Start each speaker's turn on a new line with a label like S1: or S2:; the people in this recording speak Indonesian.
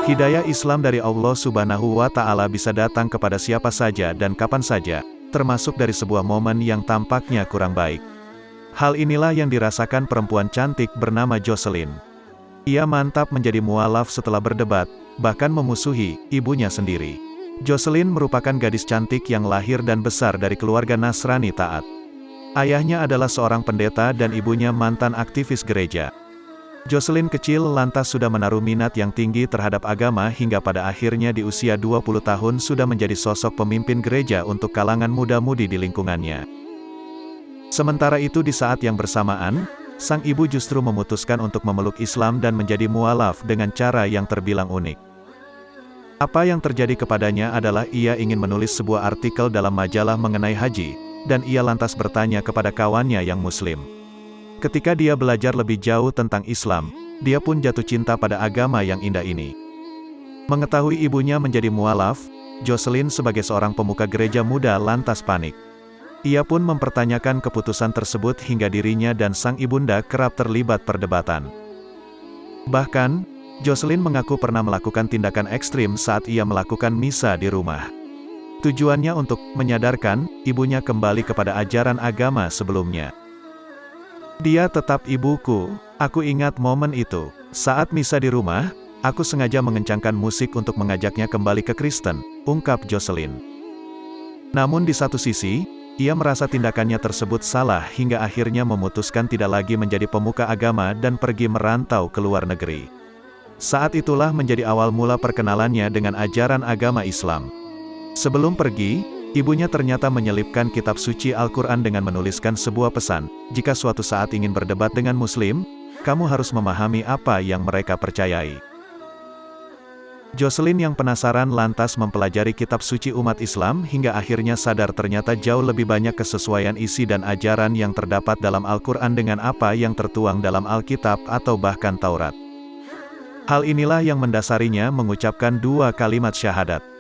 S1: Hidayah Islam dari Allah Subhanahu wa Ta'ala bisa datang kepada siapa saja dan kapan saja, termasuk dari sebuah momen yang tampaknya kurang baik. Hal inilah yang dirasakan perempuan cantik bernama Jocelyn. Ia mantap menjadi mualaf setelah berdebat, bahkan memusuhi ibunya sendiri. Jocelyn merupakan gadis cantik yang lahir dan besar dari keluarga Nasrani taat. Ayahnya adalah seorang pendeta dan ibunya mantan aktivis gereja. Jocelyn kecil lantas sudah menaruh minat yang tinggi terhadap agama hingga pada akhirnya di usia 20 tahun sudah menjadi sosok pemimpin gereja untuk kalangan muda-mudi di lingkungannya. Sementara itu di saat yang bersamaan, sang ibu justru memutuskan untuk memeluk Islam dan menjadi mualaf dengan cara yang terbilang unik. Apa yang terjadi kepadanya adalah ia ingin menulis sebuah artikel dalam majalah mengenai haji, dan ia lantas bertanya kepada kawannya yang muslim. Ketika dia belajar lebih jauh tentang Islam, dia pun jatuh cinta pada agama yang indah ini. Mengetahui ibunya menjadi mualaf, Jocelyn sebagai seorang pemuka gereja muda lantas panik. Ia pun mempertanyakan keputusan tersebut hingga dirinya dan sang ibunda kerap terlibat perdebatan. Bahkan, Jocelyn mengaku pernah melakukan tindakan ekstrim saat ia melakukan misa di rumah. Tujuannya untuk menyadarkan ibunya kembali kepada ajaran agama sebelumnya. Dia tetap ibuku, aku ingat momen itu. Saat misa di rumah, aku sengaja mengencangkan musik untuk mengajaknya kembali ke Kristen, ungkap Jocelyn. Namun di satu sisi, ia merasa tindakannya tersebut salah hingga akhirnya memutuskan tidak lagi menjadi pemuka agama dan pergi merantau ke luar negeri. Saat itulah menjadi awal mula perkenalannya dengan ajaran agama Islam. Sebelum pergi, ibunya ternyata menyelipkan kitab suci Al-Quran dengan menuliskan sebuah pesan, jika suatu saat ingin berdebat dengan Muslim, kamu harus memahami apa yang mereka percayai. Jocelyn yang penasaran lantas mempelajari kitab suci umat Islam hingga akhirnya sadar ternyata jauh lebih banyak kesesuaian isi dan ajaran yang terdapat dalam Al-Quran dengan apa yang tertuang dalam Alkitab atau bahkan Taurat. Hal inilah yang mendasarinya mengucapkan dua kalimat syahadat.